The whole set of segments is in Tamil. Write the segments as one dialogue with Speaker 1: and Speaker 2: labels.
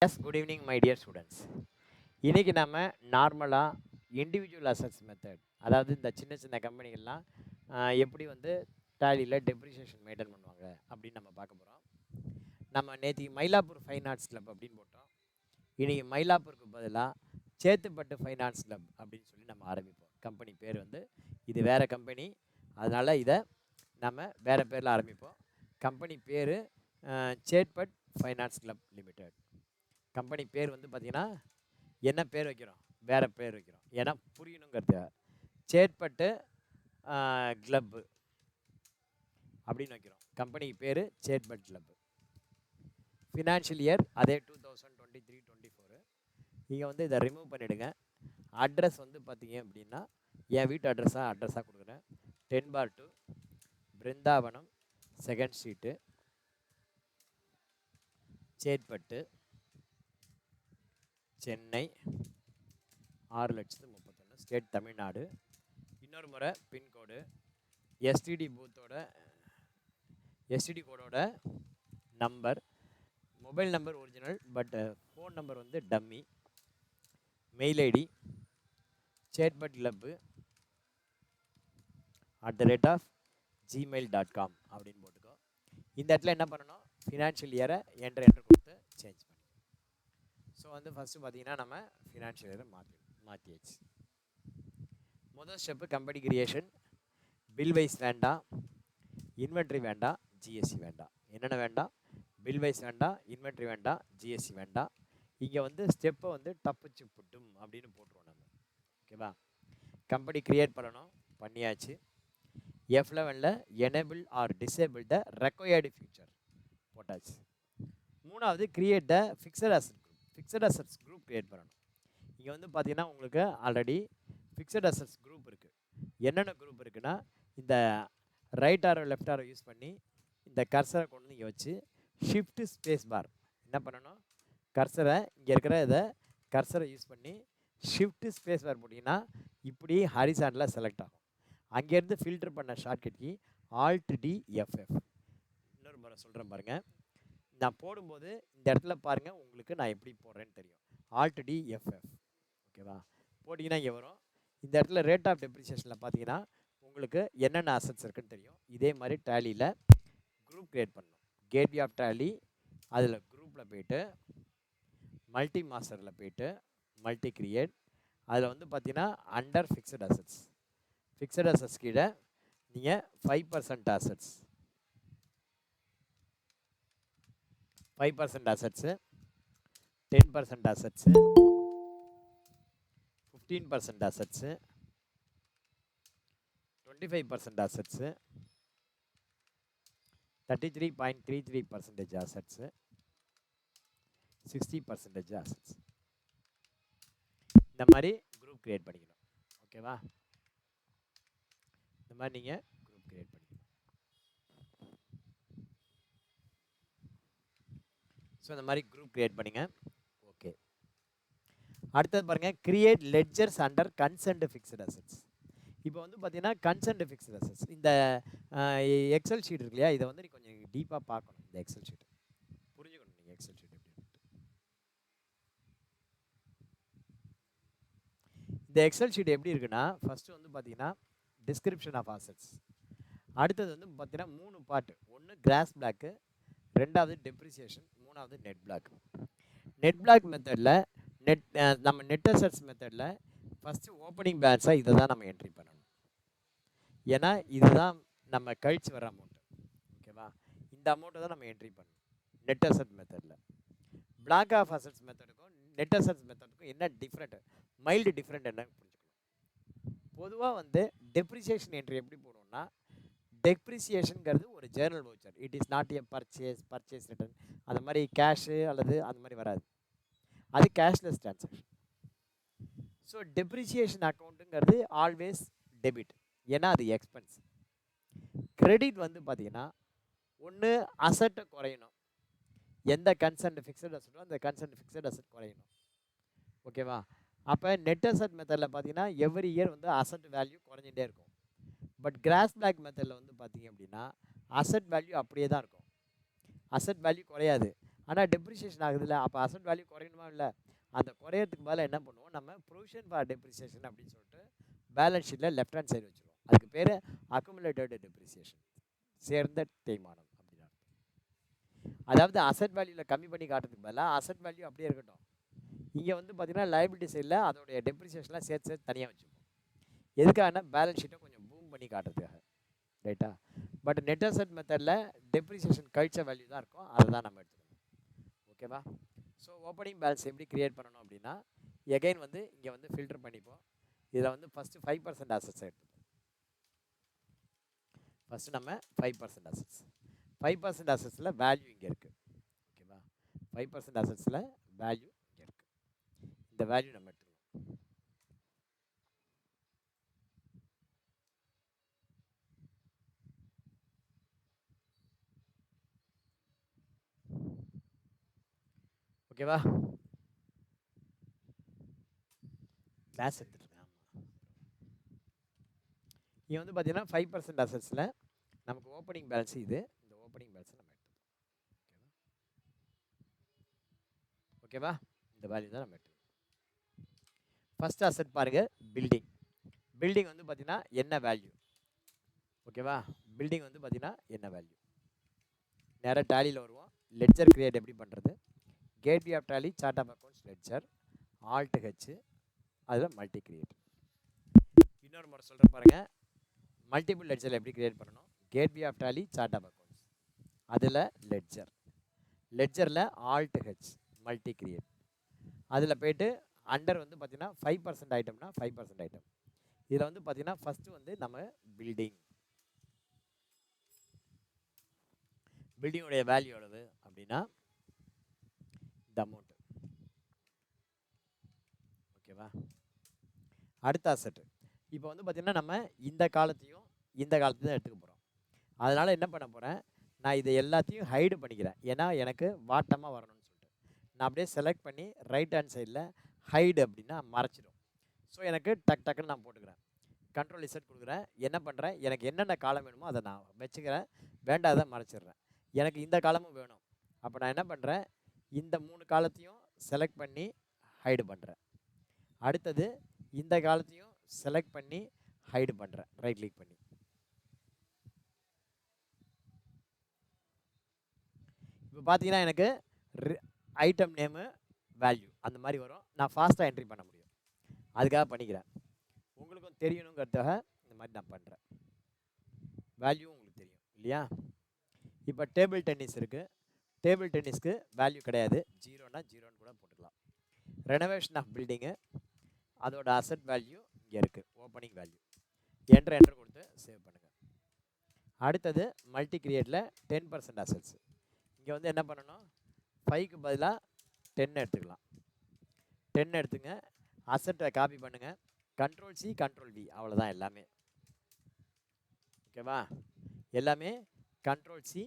Speaker 1: Yes good evening my dear students. இன்றைக்கி நம்ம நார்மலாக இண்டிவிஜுவல் அசட்ஸ் மெத்தட், அதாவது இந்த சின்ன சின்ன கம்பெனிகள்லாம் எப்படி வந்து டேலியில் டெப்ரிசியேஷன் மெயின்டைன் பண்ணுவாங்க அப்படின்னு நம்ம பார்க்க போகிறோம். நம்ம நேற்று மயிலாப்பூர் ஃபைன் ஆர்ட்ஸ் கிளப் அப்படின்னு போட்டோம். இன்றைக்கி மயிலாப்பூருக்கு பதிலாக சேத்துப்பட்டு ஃபைன் ஆர்ட்ஸ் கிளப் அப்படின்னு சொல்லி நம்ம ஆரம்பிப்போம். கம்பெனி பேர் வந்து இது வேறு கம்பெனி, அதனால் இதை நம்ம வேறு பேரில் ஆரம்பிப்போம். கம்பெனி பேர் Chetpet fine arts club limited. Company பேர் வந்து பார்த்திங்கன்னா என்ன பேர் வைக்கிறோம், வேறு பேர் வைக்கிறோம், ஏன்னா புரியணுங்கிறது. சேத்பட்டு கிளப்பு அப்படின்னு வைக்கிறோம். கம்பெனி பேர் சேத்பட் கிளப்பு. ஃபினான்ஷியல் இயர் அதே 2023-24. நீங்கள் வந்து இதை ரிமூவ் பண்ணிவிடுங்க. அட்ரஸ் வந்து பார்த்தீங்க அப்படின்னா என் வீட்டு அட்ரஸாக கொடுக்குறேன். 10/2 Brindavanam, 2nd street, Chetpet, Chennai 6,31,000, state Tamil Nadu. இன்னொரு முறை பின்கோடு, எஸ்டிடி பூத்தோட எஸ்டிடி கோடோட number, mobile number original, but phone number வந்து dummy. Mail ID Chetpet club @gmail.com அப்படின்னு போட்டுக்கோ. இந்த இடத்துல என்ன பண்ணணும், ஃபினான்ஷியல் இயரை என்ட்ரு கொடுத்து சேஞ்ச் பண்ணி. ஸோ வந்து ஃபஸ்ட்டு பார்த்தீங்கன்னா நம்ம ஃபினான்ஷியல் இயரை மாற்றியாச்சு. முதல் step company creation. Bill wise வேண்டாம், இன்வென்ட்ரி வேண்டாம், ஜிஎஸ்சி வேண்டாம். என்னென்ன வேண்டாம்? பில் வைஸ் வேண்டாம், இன்வென்ட்ரி வேண்டாம், ஜிஎஸ்சி வேண்டாம். இங்கே வந்து ஸ்டெப்பை வந்து தப்பிச்சு புட்டும் அப்படின்னு போட்டுருவோம் நம்ம. ஓகேவா? கம்பெனி க்ரியேட் பண்ணணும், பண்ணியாச்சு. F11 enable or disable the required feature போட்டாச்சு. மூணாவது create the fixed asset group. Fixed assets group create பண்ணணும். இங்கே வந்து பார்த்தீங்கன்னா உங்களுக்கு ஆல்ரெடி ஃபிக்ஸட் அசட்ஸ் குரூப் இருக்குது. என்னென்ன குரூப் இருக்குன்னா, இந்த right arrow left arrow use பண்ணி இந்த கர்சரை கொண்டு வந்து இங்கே வச்சு ஷிஃப்ட் ஸ்பேஸ் பார் என்ன பண்ணணும், கர்சரை இங்கே இருக்கிற இதை கர்சரை யூஸ் பண்ணி ஷிஃப்ட் ஸ்பேஸ் பார் போட்டிங்கன்னா இப்படி ஹரிசாண்டலாக செலக்ட் ஆகும். அங்கேருந்து ஃபில்டர் பண்ண ஷார்ட்கட் கீ Alt+D+F. இன்னொரு முறை சொல்கிறேன் பாருங்கள். நான் போடும்போது இந்த இடத்துல பாருங்கள், உங்களுக்கு நான் எப்படி போடுறேன்னு தெரியும். Alt+D+F. ஓகேவா? போட்டிங்கன்னா இங்கே வரும். இந்த இடத்துல ரேட் ஆஃப் டெப்ரிசியேஷனில் பார்த்தீங்கன்னா உங்களுக்கு என்னென்ன அசட்ஸ் இருக்குன்னு தெரியும். இதே மாதிரி டேலியில் குரூப் க்ரியேட் பண்ணணும். கேட்வே ஆஃப் டேலி, அதில் குரூப்பில் போய்ட்டு மல்டி மாஸ்டரில் போய்ட்டு மல்டி கிரியேட், அதில் வந்து பார்த்தீங்கன்னா under fixed assets. Fixed assets கீழே நீங்கள் 5% assets, 5% assets, 10% assets, 15% assets, 25% assets, 33.33% assets, 60% assets. இந்த மாதிரி குரூப் க்ரியேட் பண்ணிக்கணும். ஓகேவா? இந்த மாதிரி நீங்கள் குரூப் க்ரியேட் பண்ணிக்கணும். ஸோ இந்த மாதிரி குரூப் க்ரியேட் பண்ணிங்க. ஓகே, அடுத்தது பாருங்கள், create ledgers under consent fixed assets. இப்போ வந்து பார்த்தீங்கன்னா கன்சென்ட் ஃபிக்ஸட் அசட்ஸ், இந்த எக்ஸல் ஷீட் இருக்கு இல்லையா, இதை வந்து நீ கொஞ்சம் டீப்பாக பார்க்கணும். இந்த எக்ஸல் ஷீட் புரிஞ்சுக்கணும் நீங்கள். எக்ஸல் ஷீட் எப்படி, இந்த எக்ஸல் ஷீட் எப்படி இருக்குன்னா, ஃபஸ்ட்டு வந்து பார்த்தீங்கன்னா டிஸ்கிரிப்ஷன் ஆஃப் அசட்ஸ், அடுத்தது வந்து பார்த்தீங்கன்னா 3 பார்ட். ஒன்று கிராஸ் பிளாக்கு, ரெண்டாவது டெப்ரிசியேஷன், மூணாவது நெட் பிளாக். நெட் பிளாக் மெத்தடில் நம்ம நெட் அசட்ஸ் மெத்தடில் ஃபஸ்ட்டு ஓப்பனிங் பேலன்ஸாக இதை தான் நம்ம என்ட்ரி பண்ணணும். ஏன்னா இதுதான் நம்ம கழிச்சு வர அமௌண்ட்டு. ஓகேவா? இந்த அமௌண்ட்டை தான் நம்ம என்ட்ரி பண்ணணும் நெட் அசட் மெத்தடில். பிளாக் ஆஃப் அசட்ஸ் மெத்தடுக்கும் நெட் அசட்ஸ் மெத்தடுக்கும் என்ன டிஃப்ரெண்ட், மைல்டு டிஃப்ரெண்ட் என்னன்னு புரிஞ்சுக்கணும். பொதுவாக வந்து டெப்ரிசியேஷன் என்ட்ரி எப்படி போடுவோம்னா, டெப்ரிசியேஷனுங்கிறது ஒரு journal voucher. It is not a purchase return. அந்த மாதிரி கேஷு அல்லது அந்த மாதிரி வராது. அது கேஷ்லெஸ் ட்ரான்சாக்ஷன். ஸோ டெப்ரிசியேஷன் அக்கௌண்ட்டுங்கிறது ஆல்வேஸ் டெபிட், ஏன்னா அது எக்ஸ்பென்ஸ். கிரெடிட் வந்து பார்த்தீங்கன்னா ஒன்று அசட்டை குறையணும், எந்த கன்சென்ட் ஃபிக்ஸட் அசட்டோ அந்த கன்சென்ட் ஃபிக்ஸட் அசட் குறையணும். ஓகேவா? அப்போ நெட் அசட் மெத்தடில் பார்த்தீங்கன்னா எவ்ரி இயர் வந்து அசட் வேல்யூ குறைஞ்சிட்டே இருக்கும். பட் கிராஸ் பிளாக் மெத்தடில் வந்து பார்த்தீங்க அப்படின்னா அசட் வேல்யூ அப்படியே தான் இருக்கும். அசட் வேல்யூ குறையாது, ஆனால் டெப்ரிசியேஷன் ஆகுதுல்ல, அப்போ அசட் வேல்யூ குறையணுமா இல்லை? அந்த குறையறதுக்கு பதிலாக என்ன பண்ணுவோம், நம்ம ப்ரொவிஷன் ஃபார் டெப்ரிசியேஷன் அப்படின்னு சொல்லிட்டு பேலன்ஸ் ஷீட்டில் லெஃப்ட் ஹேண்ட் சைடு வச்சுருவோம். அதுக்கு பேர் அக்குமுலேட்டட் டெப்ரிசியேஷன், சேர்ந்த தேய்மானம் அப்படின்னா. அதாவது அசட் வேல்யூவில் கம்மி பண்ணி காட்டுறதுக்கு பதிலாக அசட் வேல்யூ அப்படியே இருக்கட்டும், இங்கே வந்து பார்த்தீங்கன்னா லைபிலிட்டி சைடில் அதோடைய டெப்ரிசியேஷன்லாம் சேர்த்து சேர்த்து தனியாக வச்சுப்போம். எதுக்காகனா பேலன்ஸ் ஷீட்டை கொஞ்சம் பூம் பண்ணி காட்டுறதுக்காக, ரைட்டா? பட் நெட் அசட் மெத்தடில் டெப்ரிசியேஷன் கழிச்ச வேல்யூ தான் இருக்கும், அதை தான் நம்ம எடுத்துக்கணும். ஓகேவா? ஸோ ஓப்பனிங் பேலன்ஸ் எப்படி கிரியேட் பண்ணணும் அப்படின்னா, எகைன் வந்து இங்கே வந்து ஃபில்டர் பண்ணிப்போம். இதில் வந்து ஃபஸ்ட்டு 5% அசட்ஸ் எடுத்துப்போம். ஃபஸ்ட்டு நம்ம 5% அசட்ஸ், 5% அசட்ஸில் வேல்யூ இங்கே இருக்குது. ஓகேவா? 5% அசட்ஸில் வேல்யூ இங்கே இருக்குது. இந்த வேல்யூ நம்ம எடுத்துக்கணும். ஓகேவா? கிளாஸ் எடுத்துருக்கேன். இங்கே வந்து பார்த்தீங்கன்னா 5% அசட்ஸில் நமக்கு ஓப்பனிங் பேலன்ஸ் இது, இந்த ஓப்பனிங் பேலன்ஸை நம்ம எடுத்துப்போம். ஓகேவா? இந்த வேல்யூ தான் நம்ம எடுத்துக்கணும். ஃபர்ஸ்ட் அசெட் பாருங்க, பில்டிங். பில்டிங் வந்து பார்த்தீங்கன்னா என்ன வேல்யூ? ஓகேவா? பில்டிங் வந்து பார்த்தீங்கன்னா என்ன வேல்யூ? நேராக டேலியில் வருவோம். லெட்ஜர் கிரியேட் எப்படி பண்ணுறது? Gateway of Tally, chart of accounts, ledger, alt H, அதில் மல்டி கிரியேட். இன்னொரு முறை சொல்கிறேன் பாருங்கள், மல்டிபிள் லெட்ஜர் எப்படி கிரியேட் பண்ணணும்? Gateway of Tally, chart of accounts, அதில் லெட்ஜர், லெட்ஜரில் ஆல்ட் ஹெச், மல்டி கிரியேட். அதில் போய்ட்டு அண்டர் வந்து பார்த்தீங்கன்னா 5% ஐட்டம்னா 5% ஐட்டம். இதில் வந்து பார்த்தீங்கன்னா ஃபஸ்ட்டு வந்து நம்ம பில்டிங், பில்டிங்குடைய வேல்யூ எவ்வளவு அப்படின்னா இந்த அமௌண்ட். ஓகேவா? அடுத்த அசெட் இப்போ வந்து பார்த்தீங்கன்னா நம்ம இந்த காலத்தையும் இந்த காலத்தையும் தான் எடுத்துக்க போகிறோம். அதனால் என்ன பண்ண போகிறேன், நான் இதை எல்லாத்தையும் ஹைடு பண்ணிக்கிறேன். ஏன்னா எனக்கு வாட்டமாக வரணும்னு சொல்லிட்டு நான் அப்படியே செலக்ட் பண்ணி ரைட் ஹேண்ட் சைடில் ஹைடு அப்படின்னா மறைச்சிடும். ஸோ எனக்கு டக்குன்னு நான் போட்டுக்கிறேன். கண்ட்ரோல் இசட் கொடுக்குறேன். என்ன பண்ணுறேன், எனக்கு என்னென்ன காலம் வேணுமோ அதை நான் வச்சுக்கிறேன், வேண்டாத மறைச்சிடுறேன். எனக்கு இந்த காலமும் வேணும், அப்போ நான் என்ன பண்ணுறேன், இந்த 3 காலத்தையும் செலக்ட் பண்ணி ஹைடு பண்ணுறேன். அடுத்தது இந்த காலத்தையும் செலக்ட் பண்ணி ஹைடு பண்ணுறேன், ரைட் கிளிக் பண்ணி. இப்போ பார்த்தீங்கன்னா எனக்கு ஐட்டம் நேமு, வேல்யூ அந்த மாதிரி வரும். நான் ஃபாஸ்ட்டாக என்ட்ரி பண்ண முடியும், அதுக்காக பண்ணிக்கிறேன். உங்களுக்கும் தெரியணுங்கிறதுக்காக இந்த மாதிரி நான் பண்ணுறேன். வேல்யூ உங்களுக்கு தெரியும் இல்லையா? இப்போ டேபிள் டென்னிஸ் இருக்குது. டேபிள் டென்னிஸ்க்கு வேல்யூ கிடையாது, 0னா 0ன்னு கூட போட்டுக்கலாம். ரெனோவேஷன் ஆஃப் பில்டிங்கு, அதோட அசெட் வேல்யூ இங்கே இருக்குது, ஓப்பனிங் வேல்யூ. என்ட்ரு கொடுத்து சேவ் பண்ணுங்கள். அடுத்தது மல்டி கிரியேட்டில் 10% அசெட்ஸ். இங்கே வந்து என்ன பண்ணணும், 5க்கு பதிலாக 10 எடுத்துக்கலாம். 10 எடுத்துங்க, அசெட்டை காப்பி பண்ணுங்கள், கண்ட்ரோல் சி கண்ட்ரோல் வி, அவ்வளோதான் எல்லாமே. ஓகேவா? எல்லாமே கண்ட்ரோல் சி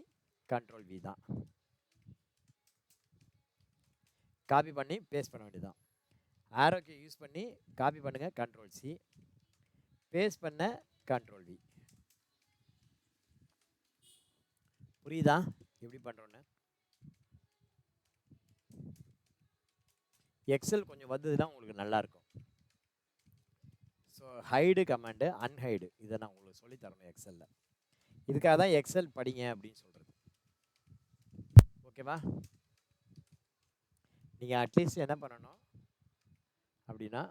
Speaker 1: கண்ட்ரோல் வி தான். காப்பி பண்ணி பேஸ்ட் பண்ண வேண்டியதான். ஆரோக்கு யூஸ் பண்ணி காப்பி பண்ணுங்கள், கண்ட்ரோல் சி, பேஸ்ட் பண்ண கண்ட்ரோல் வி. புரியுதா எப்படி பண்ணுறோன்னு? எக்ஸல் கொஞ்சம் வந்ததுன்னா உங்களுக்கு நல்லாயிருக்கும். ஸோ ஹைடு கமாண்டு, அன்ஹைடு, இதை நான் உங்களுக்கு சொல்லித்தரணும் எக்ஸலில். இதுக்காக தான் எக்ஸல் படிங்க அப்படின்னு சொல்கிறது. ஓகேவா? நீங்கள் அட்லீஸ்ட் என்ன பண்ணணும் அப்படின்னா,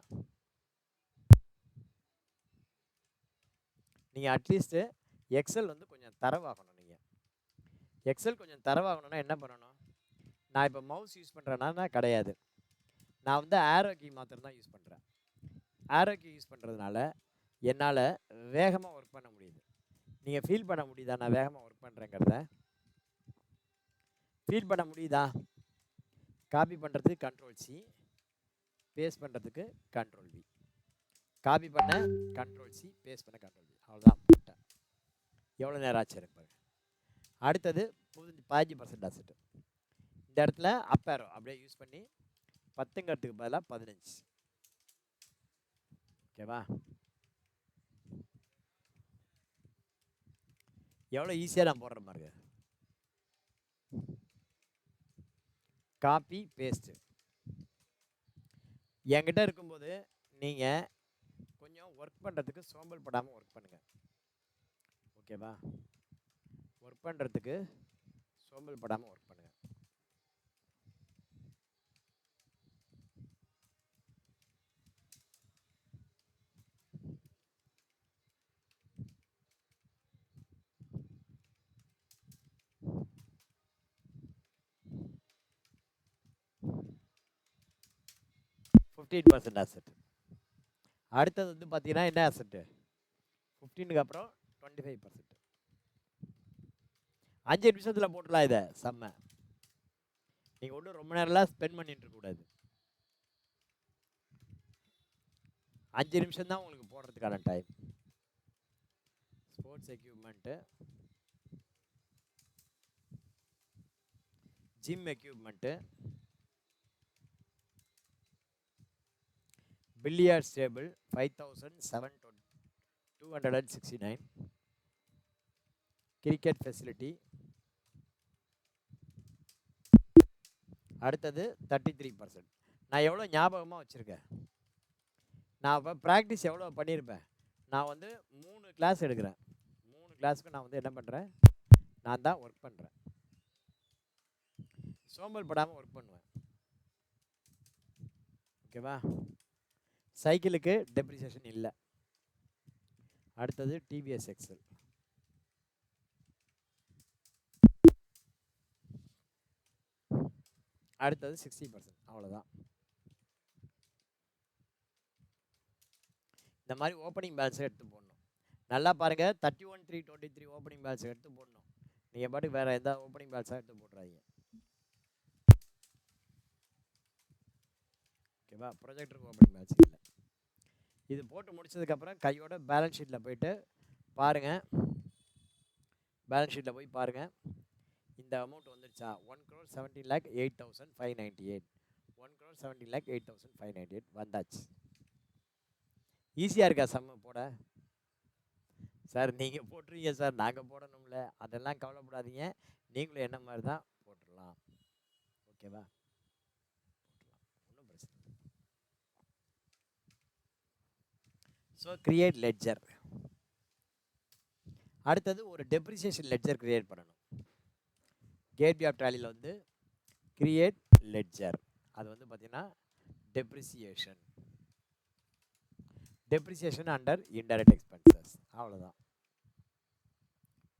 Speaker 1: நீங்கள் அட்லீஸ்ட்டு எக்ஸல் வந்து கொஞ்சம் தரவாகணும். நீங்கள் எக்ஸல் கொஞ்சம் தரவாகணும்னா என்ன பண்ணணும், நான் இப்போ மவுஸ் யூஸ் பண்ணுறேன்னா கிடையாது, நான் வந்து ஆரோ கீ மாத்திரம் தான் யூஸ் பண்ணுறேன். ஆரோ கீ யூஸ் பண்ணுறதுனால என்னால் வேகமாக ஒர்க் பண்ண முடியுது. நீங்கள் ஃபீல் பண்ண முடியுதா நான் வேகமாக ஒர்க் பண்ணுறேங்கிறத? ஃபீல் பண்ண முடியுதா? காப்பி பண்ணுறதுக்கு கண்ட்ரோல் சி, பேஸ்ட் பண்ணுறதுக்கு கண்ட்ரோல் வி, காப்பி பண்ண கண்ட்ரோல் சி, பேஸ்ட் பண்ண கண்ட்ரோல் வி, அவ்வளோதான் போட்டேன். எவ்வளோ நேரம் ஆச்சு எனக்கு பாருங்க. அடுத்தது 15% அசெட்டு. இந்த இடத்துல அப்பேரோ அப்படியே யூஸ் பண்ணி 10ங்கிறதுக்கு பதிலாக 15. ஓகேவா? எவ்வளோ ஈஸியாக நான் போடுற பாருங்க. Copy paste. என்கிட்ட இருக்கும்போது நீங்கள் கொஞ்சம் ஒர்க் பண்ணுறதுக்கு சோம்பல் படாமல் ஒர்க் பண்ணுங்கள். ஓகேவா? ஒர்க் பண்ணுறதுக்கு சோம்பல் படாமல் ஒர்க் பண்ணுங்கள். $15 அசெட். அடுத்தது வந்து பார்த்தீங்கன்னா என்ன அசெட்டு? 15க்கு அப்புறம் 25%. 5 நிமிஷத்தில் போட்டுடலாம் இதை செம்ம. நீங்கள் ஒன்றும் ரொம்ப நேரம்லாம் ஸ்பெண்ட் பண்ணிட்டு இருக்கக்கூடாது. 5 நிமிஷம் தான் உங்களுக்கு போடுறதுக்கான time. Sports equipment, gym equipment, billiards table 5,269, cricket facility. அடுத்தது 33%. நான் எவ்வளோ ஞாபகமாக வச்சுருக்கேன். நான் இப்போ ப்ராக்டிஸ் எவ்வளோ பண்ணியிருப்பேன். நான் வந்து 3 கிளாஸ் எடுக்கிறேன். 3 கிளாஸுக்கு நான் வந்து என்ன பண்ணுறேன், நான் தான் ஒர்க் பண்ணுறேன். சோம்பல் படாமல் ஒர்க் பண்ணுவேன். ஓகேவா? சைக்கிளுக்கு டெப்ரிசியேஷன் இல்லை. அடுத்தது டிவிஎஸ் எக்ஸல். அடுத்தது 60%. அவ்வளோதான். இந்த மாதிரி ஓப்பனிங் பேலன்ஸை எடுத்து போடணும். நல்லா பாருங்கள், 31,323 ஓப்பனிங் பேலன்ஸை எடுத்து போடணும். நீங்கள் பாட்டுக்கு வேறு எந்த ஓப்பனிங் பேலன்ஸாக எடுத்து போடுறாங்க. ஓகேவா? ப்ரொஜெக்டருக்கு ஓப்பனிங் பேலன்ஸ் இல்லை. இது போட்டு முடிச்சதுக்கப்புறம் கையோட பேலன்ஸ் ஷீட்டில் போயிட்டு பாருங்கள். பேலன்ஸ் ஷீட்டில் போய் பாருங்கள், இந்த அமௌண்ட் வந்துடுச்சா? 1,17,08,598. 1,17,08,598 வந்தாச்சு. ஈஸியாக இருக்கா சம்மு போட? சார் நீங்கள் போட்டுருவீங்க சார், நாங்கள் போடணும்ல. அதெல்லாம் கவலைப்படாதீங்க, நீங்களும் என்ன மாதிரி தான் போட்டுடலாம். ஓகேவா? ஒன்றும் பிரச்சனை இல்லை. So create ledger. அடுத்தது ஒரு டெப்ரிசியேஷன் லெட்ஜர் கிரியேட் பண்ணணும். கேட்வே ஆஃப் டேலியில் வந்து கிரியேட் லெட்ஜர், அது வந்து பார்த்தீங்கன்னா டெப்ரிசியேஷன் அண்டர் இன்டைரக்ட் எக்ஸ்பென்சஸ். அவ்வளோதான்,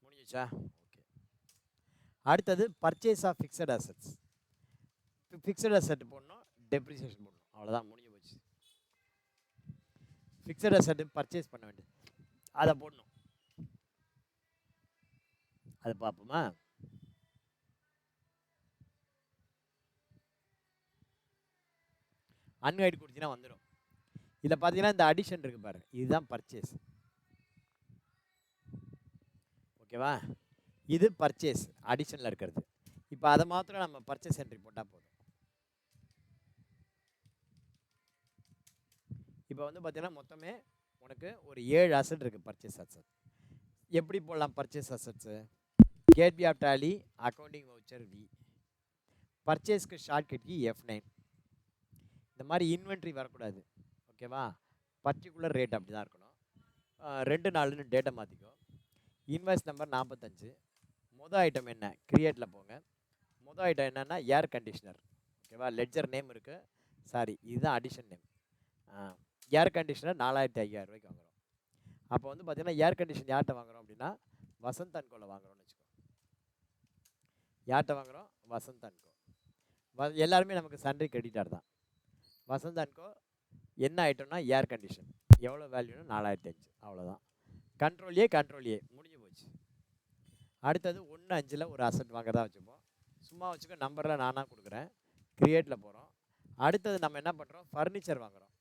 Speaker 1: முடிஞ்சிச்சா? ஓகே. அடுத்தது purchase of fixed assets. Fixed asset போடணும், டெப்ரிசியேஷன் போடணும். அவ்வளோதான், முடிஞ்சு போச்சு. ஃபிக்ஸட் அசெட் பர்ச்சேஸ் பண்ண வேண்டியது, அதை போடணும். அது பார்ப்போமா? அன்கைடு கொடுத்தீங்கன்னா வந்துடும். இதில் பார்த்தீங்கன்னா இந்த அடிஷன் இருக்குது பாருங்க, இதுதான் பர்ச்சேஸ். ஓகேவா? இது பர்ச்சேஸ் அடிஷனில் இருக்கிறது. இப்போ அதை மாத்திரம் நம்ம பர்ச்சேஸ் என்ட்ரி போட்டால் போதும். இப்போ வந்து பார்த்தீங்கன்னா மொத்தமே உனக்கு ஒரு 7 அசெட் இருக்குது. பர்ச்சேஸ் அசெட் எப்படி போடலாம்? Purchase assets gateway of Tally accounting voucher V, பர்ச்சேஸ்க்கு ஷார்ட்கட் கீ F9. இந்த மாதிரி இன்வென்ட்ரி வரக்கூடாது. ஓகேவா? பர்டிகுலர் ரேட் அப்படி தான் இருக்கணும். 2-4 டேட்டை மாற்றிக்கோ. Invoice number 45. மொதல் ஐட்டம் என்ன? கிரியேட்டில் போங்க. மொதல் ஐட்டம் என்னென்னா ஏர் கண்டிஷனர். ஓகேவா? லெட்ஜர் நேம் இருக்குது, சாரி இதுதான் அடிஷன் நேம். ஏர் கண்டிஷனர் 4,500 ரூபாய்க்கு வாங்குகிறோம். அப்போ வந்து பார்த்தீங்கன்னா ஏர் கண்டிஷன் யார்கிட்ட வாங்குகிறோம் அப்படின்னா வசந்த் அண்ட் கோவில் வாங்குகிறோம்னு வச்சுக்கோ. யார்கிட்ட வாங்குகிறோம்? வசந்த் அண்ட் கோ. எல்லாருமே நமக்கு சன்ட்ரி கிரெடிட்டார் தான். வசந்த் அண்ட் கோ என்ன ஐட்டம்னா ஏர் கண்டிஷன். எவ்வளோ வேல்யூனா 4,500. அவ்வளோதான். கண்ட்ரோல் ஏ முடிஞ்சு போச்சு. அடுத்தது 1-5 ஒரு அசெட் வாங்குறதா வச்சுப்போம். சும்மா வச்சுக்கோ, நம்பரில் நானாக கொடுக்குறேன். கிரியேட்டில் போகிறோம். அடுத்தது நம்ம என்ன பண்ணுறோம்? ஃபர்னிச்சர் வாங்குகிறோம்.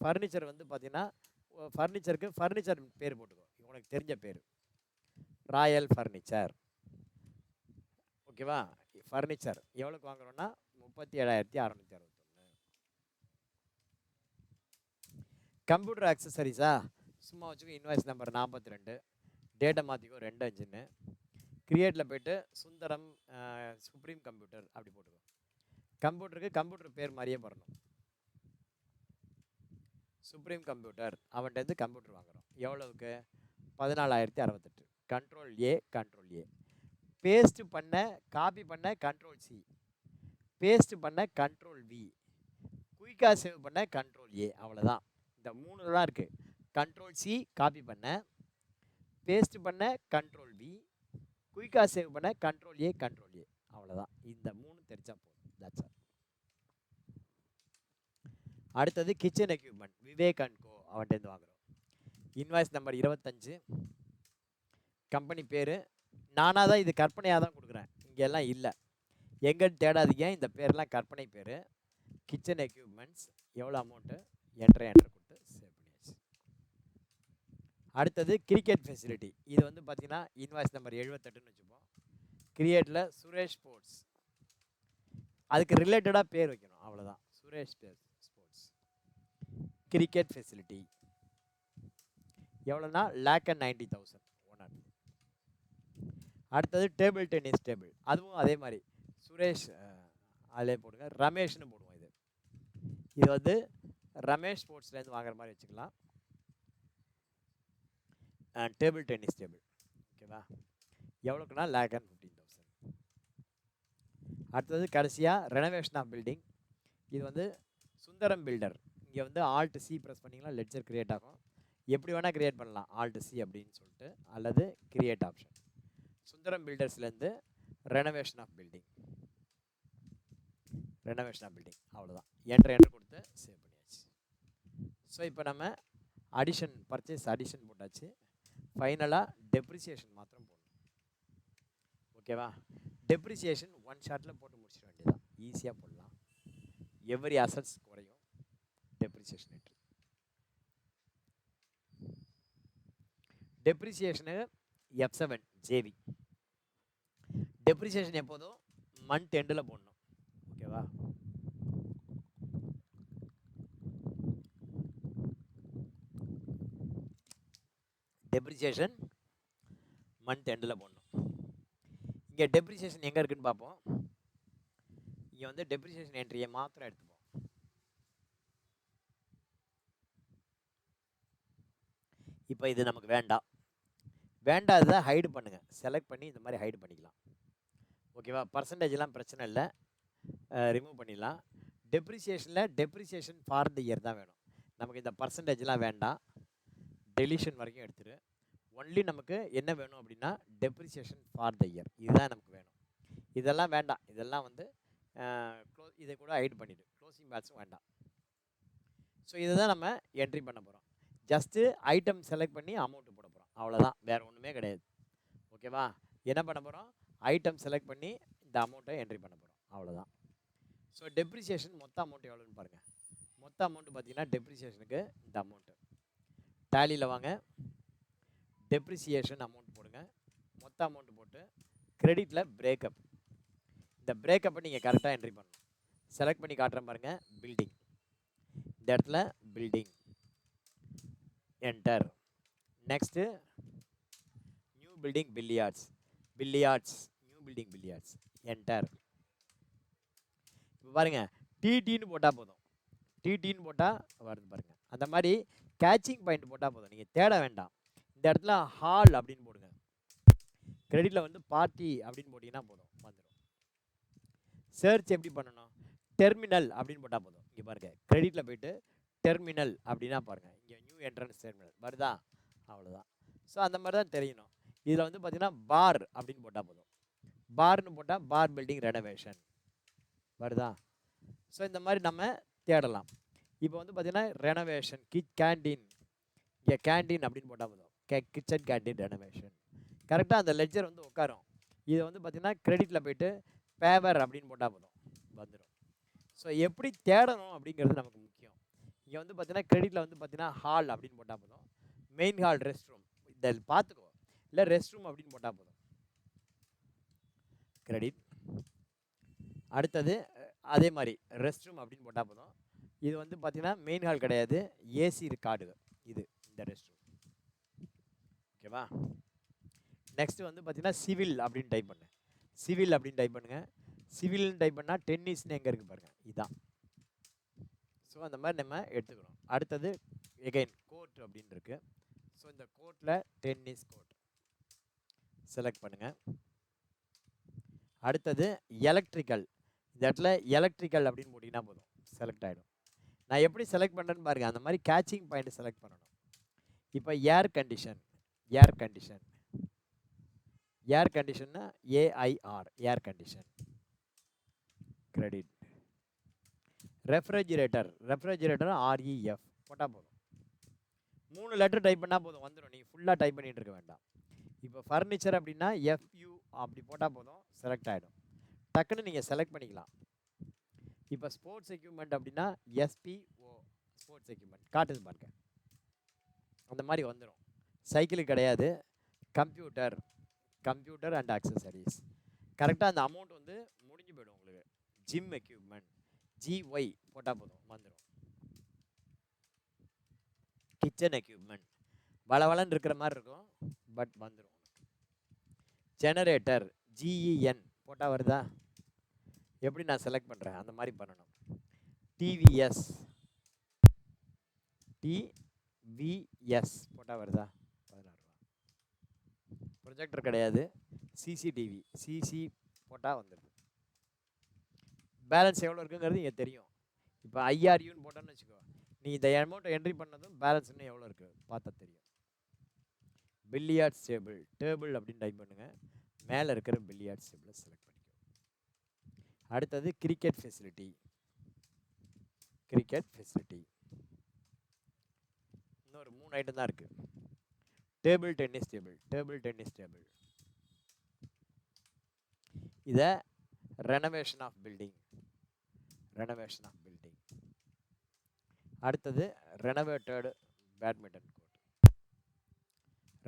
Speaker 1: ஃபர்னிச்சர் வந்து பார்த்தீங்கன்னா ஃபர்னிச்சருக்கு ஃபர்னிச்சர் பேர் போட்டுக்கோ, உனக்கு தெரிஞ்ச பேர். Royal furniture. ஓகேவா? ஃபர்னிச்சர் எவ்வளோக்கு வாங்குகிறோன்னா 37,661. கம்ப்யூட்டர் ஆக்சசரிஸா சும்மா வச்சுக்கோ, இன்வாய்ஸ் நம்பர் 42, டேட்டை மாற்றிக்கோ 2-5ன்னு. கிரியேட்டில் போய்ட்டு சுந்தரம் சுப்ரீம் கம்ப்யூட்டர் அப்படி போட்டுக்கோ. கம்ப்யூட்டருக்கு கம்ப்யூட்டர் பேர் மாதிரியே வரணும். சுப்ரீம் கம்ப்யூட்டர் அவன்கிட்ட கம்ப்யூட்டர் வாங்குகிறோம். எவ்வளவுக்கு? 14,068. Control A, control A. Paste பண்ண, காப்பி பண்ண கண்ட்ரோல் சி, பேஸ்ட் பண்ண கண்ட்ரோல் வி, குயிக்காக சேவ் பண்ண கண்ட்ரோல் ஏ. அவ்வளோதான். இந்த 3 தான் இருக்குது. கண்ட்ரோல் சி காப்பி பண்ண, பேஸ்ட் பண்ண கண்ட்ரோல் வி, குயிக்காக சேவ் பண்ண கண்ட்ரோல் ஏ, கண்ட்ரோல் ஏ. அவ்வளோதான். இந்த 3 தெரிஞ்சா போதும். That's all. அடுத்தது kitchen equipment Vivek and co அவன்கிட்ட வாங்குகிறோம். இன்வாய்ஸ் நம்பர் 25, கம்பெனி பேர். நானாக தான் இது கற்பனையாக தான் கொடுக்குறேன், இங்கெல்லாம் இல்லை, எங்கன்னு தேடாதீங்க. இந்த பேர்லாம் கற்பனை பேர். கிச்சன் எக்யூப்மெண்ட்ஸ் எவ்வளோ அமௌண்ட்டு? என்ட்ரு கொடுத்து சேவ் பண்ணியாச்சு. அடுத்தது கிரிக்கெட் ஃபெசிலிட்டி. இது வந்து பார்த்தீங்கன்னா இன்வாய்ஸ் நம்பர் 78ன்னு வச்சுப்போம். கிரியேட்டில் சுரேஷ் ஸ்போர்ட்ஸ், அதுக்கு ரிலேட்டடாக பேர் வைக்கணும், அவ்வளோதான். சுரேஷ் ஸ்போர்ட்ஸ் கிரிக்கெட் ஃபெசிலிட்டி எவ்வளோனா 1,90,000 ஓனர். அடுத்தது டேபிள் டென்னிஸ் டேபிள், அதுவும் அதே மாதிரி சுரேஷ் அதிலே போடுங்க, ரமேஷ்னு போடுவோம். இது வந்து ரமேஷ் ஸ்போர்ட்ஸ்லேருந்து வாங்குற மாதிரி வச்சுக்கலாம். டேபிள் டென்னிஸ் டேபிள், ஓகேவா? எவ்வளோக்குன்னா 1,15,000. அடுத்தது கடைசியாக ரெனோவேஷன் ஆஃப் பில்டிங். இது வந்து சுந்தரம் பில்டர். இங்கே வந்து ஆல்ட் சி ப்ரெஸ் பண்ணிங்கன்னா லெட்ஜர் கிரியேட் ஆகும். எப்படி வேணால் கிரியேட் பண்ணலாம், ஆல்ட் சி அப்படின்னு சொல்லிட்டு, அல்லது கிரியேட் ஆப்ஷன். சுந்தரம் பில்டர்ஸ்லேருந்து renovation of building, renovation of building, அவ்வளோதான். என்ட்ரு கொடுத்து சேவ் பண்ணியாச்சு. ஸோ இப்போ நம்ம அடிஷன், பர்ச்சேஸ் அடிஷன் போட்டாச்சு. ஃபைனலாக டெப்ரிசியேஷன் மாத்திரம் போடணும், ஓகேவா? டெப்ரிசியேஷன் ஒன் ஷாட்டில் போட்டு முடிச்சிட வேண்டியதான், ஈஸியாக போடலாம். எவ்ரி அசட்ஸ் குறையும், depreciation entry. Depreciation F7 JV. Depreciation எப்போதும் மந்த் எண்டில் போடணும், ஓகேவா? டெப்ரிசியேஷன் மந்த் எண்டில் போடணும். இங்கே டெப்ரிசியேஷன் எங்கே இருக்குன்னு பார்ப்போம். இங்கே வந்து டெப்ரிசியேஷன் என்ட்ரியை மாத்திரம் எடுத்துப்போம். இப்போ இது நமக்கு வேண்டாம், வேண்டாததை ஹைடு பண்ணுங்கள். செலக்ட் பண்ணி இந்த மாதிரி ஹைடு பண்ணிக்கலாம், ஓகேவா? பர்சன்டேஜ்லாம் பிரச்சனை இல்லை, ரிமூவ் பண்ணிடலாம். டெப்ரிசியேஷனில் டெப்ரிசியேஷன் ஃபார் த இயர் தான் வேணும் நமக்கு. இந்த பர்சன்டேஜ்லாம் வேண்டாம், டெலிஷன் வரைக்கும் எடுத்துரு. ஒன்லி நமக்கு என்ன வேணும் அப்படின்னா டெப்ரிசியேஷன் ஃபார் த இயர், இதுதான் நமக்கு வேணும். இதெல்லாம் வேண்டாம், இதெல்லாம் வந்து இதை கூட ஹைட் பண்ணிவிடு, க்ளோசிங் பேட்சும் வேண்டாம். ஸோ இதை தான் நம்ம என்ட்ரி பண்ண போகிறோம். ஜஸ்ட்டு ஐட்டம் செலக்ட் பண்ணி அமௌண்ட்டு போட போகிறோம், அவ்வளோதான், வேறு ஒன்றுமே கிடையாது, ஓகேவா? என்ன பண்ண போகிறோம்? ஐட்டம் செலக்ட் பண்ணி இந்த அமௌண்ட்டை என்ட்ரி பண்ண போகிறோம், அவ்வளோதான். ஸோ டெப்ரிசியேஷன் மொத்த அமௌண்ட் எவ்வளோன்னு பாருங்கள். மொத்த அமௌண்ட்டு பார்த்தீங்கன்னா டெப்ரிசியேஷனுக்கு இந்த அமௌண்ட்டு டேலியில் வாங்க, டெப்ரிசியேஷன் அமௌண்ட் போடுங்க, மொத்த அமௌண்ட் போட்டு கிரெடிட்டில் பிரேக்கப். இந்த பிரேக்கப்பை நீங்கள் கரெக்டாக என்ட்ரி பண்ணணும். செலக்ட் பண்ணி காட்டுறேன் பாருங்கள், பில்டிங், இந்த இடத்துல building, enter. Next new building billiards, billiards, new building billiards, enter. இப்போ பாருங்கள், டிடின்னு போட்டால் போதும், டிடின்னு போட்டால் வருது பாருங்கள். அந்த மாதிரி கேட்சிங் பாயிண்ட் போட்டால் போதும், நீங்கள் தேட வேண்டாம். இந்த இடத்துல ஹால் அப்படின்னு போடுங்க, கிரெடிட்டில் வந்து பார்ட்டி அப்படின்னு போட்டிங்கன்னா போதும், வந்துடும். சர்ச் எப்படி பண்ணணும்? டெர்மினல் அப்படின்னு போட்டால் போதும். இங்கே பாருங்கள், கிரெடிட்டில் போய்ட்டு டெர்மினல் அப்படின்னா பாருங்கள், இங்கே நியூ என்ட்ரன்ஸ் டெர்மினல் வருதா, அவ்வளோதான். ஸோ அந்த மாதிரி தான் தெரியணும். இதில் வந்து பார்த்தீங்கன்னா பார் அப்படின்னு போட்டால் போதும், பார்னு போட்டால் பார் பில்டிங் ரெனோவேஷன் வருதா. ஸோ இந்த மாதிரி நம்ம தேடலாம். இப்போ வந்து பார்த்தீங்கன்னா ரெனோவேஷன் கேண்டீன், இங்கே கேண்டீன் அப்படின்னு போட்டால் போதும், கிச்சன் கேண்டீன் ரெனோவேஷன், கரெக்டாக அந்த லெட்ஜர் வந்து உட்காரும். இதை வந்து பார்த்தீங்கன்னா கிரெடிட்டில் போய்ட்டு பேவர் அப்படின்னு போட்டால் போதும், வந்துடும். ஸோ எப்படி தேடணும் அப்படிங்கிறது நமக்கு முக்கியம். இங்கே வந்து பார்த்தீங்கன்னா கிரெடிட்டில் வந்து பார்த்தீங்கன்னா ஹால் அப்படின்னு போட்டால் போதும், மெயின் ஹால் ரெஸ்ட் ரூம் இந்த பார்த்துக்கோ, இல்லை ரெஸ்ட் ரூம் அப்படின்னு போட்டால் போதும், கிரெடிட். அடுத்தது அதே மாதிரி ரெஸ்ட் ரூம் அப்படின்னு போட்டால் போதும். இது வந்து பார்த்தீங்கன்னா மெயின் ஹால் கிடையாது, ஏசி கார்டு இது, இந்த ரெஸ்ட் ரூம், ஓகேவா? நெக்ஸ்ட்டு வந்து பார்த்தீங்கன்னா சிவில் அப்படின்னு டைப் பண்ணு, சிவில் அப்படின்னு டைப் பண்ணுங்கள். சிவில்னு டைப் பண்ணால் டென்னிஸ்னு எங்கே இருக்குது பாருங்கள், இதுதான். ஸோ அந்த மாதிரி நம்ம எடுத்துக்கிறோம். அடுத்தது எகைன் கோர்ட் அப்படின்னு இருக்குது. ஸோ இந்த கோர்ட்டில் டென்னிஸ் கோர்ட் செலக்ட் பண்ணுங்கள். அடுத்தது எலக்ட்ரிக்கல், இந்த இடத்துல எலக்ட்ரிக்கல் அப்படின்னு போட்டிங்கன்னா போதும், செலக்ட் ஆகிடும். நான் எப்படி செலக்ட் பண்ணுறேன்னு பாருங்கள், அந்த மாதிரி கேட்சிங் பாயிண்ட் செலக்ட் பண்ணணும். இப்போ air condition, air condition, air கண்டிஷன்னா AIR, air condition credit. Refrigerator, refrigerator REF போட்டால் போதும். 3 லெட்டர் டைப் பண்ணால் போதும், வந்துடும். நீங்கள் ஃபுல்லாக டைப் பண்ணிகிட்டு இருக்க வேண்டாம். இப்போ ஃபர்னிச்சர் அப்படின்னா எஃப்யூ அப்படி போட்டால் போதும், செலக்ட் ஆகிடும். டக்குன்னு நீங்கள் செலக்ட் பண்ணிக்கலாம். இப்போ ஸ்போர்ட்ஸ் எக்யூப்மெண்ட் அப்படின்னா எஸ்பிஓ, ஸ்போர்ட்ஸ் எக்யூப்மெண்ட் காட்டுது பாருங்க, அந்த மாதிரி வந்துடும். சைக்கிளுக்கு கிடையாது, கம்ப்யூட்டர், கம்ப்யூட்டர் அண்ட் அக்சசரிஸ். கரெக்டாக அந்த அமௌண்ட் வந்து முடிஞ்சு போயிடும் உங்களுக்கு. ஜிம் எக்யூப்மெண்ட் ஜிஒய் போட்டால் போதும், வந்துடும். கிச்சன் எக்யூப்மெண்ட் வளவளன்னு இருக்கிற மாதிரி இருக்கும், பட் வந்துடும். ஜெனரேட்டர் ஜிஇஎன் போட்டால் வருதா? எப்படி நான் செலக்ட் பண்ணுறேன் அந்த மாதிரி பண்ணணும். டிவிஎஸ், டிவிஎஸ் போட்டால் வருதா? 16 ரூபா. ப்ரொஜெக்டர் கிடையாது, சிசிடிவி, சிசி போட்டால் வந்துடுது. பேலன்ஸ் எவ்வளோ இருக்குங்கிறது இங்கே தெரியும். இப்போ ஐஆர்யூன்னு போட்டோன்னு வச்சுக்கோ, நீ இந்த அமௌண்ட்டை என்ட்ரி பண்ணதும் பேலன்ஸ் இன்னும் எவ்வளோ இருக்குது பார்த்தா தெரியும். பில்லியார்ட்ஸ் டேபிள், டேபிள் அப்படின்னு டைப் பண்ணுங்கள், மேலே இருக்கிற பில்லியார்ட்ஸ் டேபிளை செலக்ட் பண்ணிக்கோ. அடுத்தது கிரிக்கெட் ஃபெசிலிட்டி, கிரிக்கெட் ஃபெசிலிட்டி இன்னொரு 3 ஐட்டம் தான் இருக்குது. Table tennis table, table tennis table. இதை renovation of building, renovation of building. அடுத்தது renovated badminton court,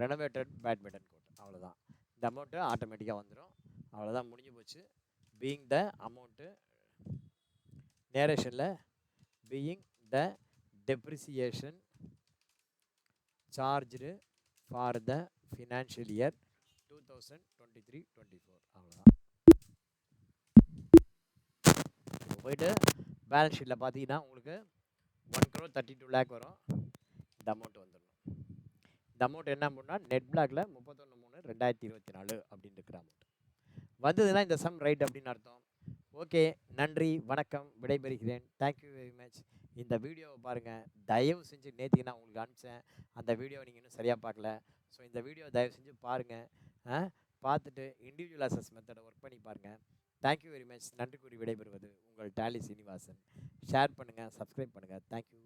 Speaker 1: renovated badminton court. அவ்வளோதான், இந்த அமௌண்ட்டு ஆட்டோமேட்டிக்காக வந்துடும். அவ்வளோதான், முடிஞ்சு போச்சு. பீயிங் த அமௌண்ட்டு நேரேஷனில், being the depreciation charged for the financial year 2023-24. அவ்வளோதான். போயிட்டு பேலன்ஸ் ஷீட்டில் பார்த்தீங்கன்னா உங்களுக்கு 1,32,00,000 வரும். இந்த அமௌண்ட் வந்துடணும். இந்த அமௌண்ட் என்ன அமௌண்ட்னா நெட் பிளாக்ல 31/3/2024 அப்படின்னு இருக்கிற அமௌண்ட் வந்ததுன்னா இந்த சம் ரைட் அப்படின்னு அர்த்தம். ஓகே, நன்றி, வணக்கம், விடைபெறுகிறேன். Thank you very much. இந்த வீடியோவை பாருங்கள், தயவு செஞ்சு நேற்றுக்கு நான் உங்களுக்கு அனுப்பிச்சேன், அந்த வீடியோவை நீங்கள் இன்னும் சரியாக பார்க்கல. ஸோ இந்த வீடியோ தயவு செஞ்சு பாருங்கள், பார்த்துட்டு இண்டிவிஜுவல் அசஸ் மெத்தடை ஒர்க் பண்ணி பாருங்கள். Thank you very much. நன்றி கூறி விடைபெறுவது உங்கள் டேலி சீனிவாசன். ஷேர் பண்ணுங்கள், சப்ஸ்கிரைப் பண்ணுங்கள். தேங்க்யூ.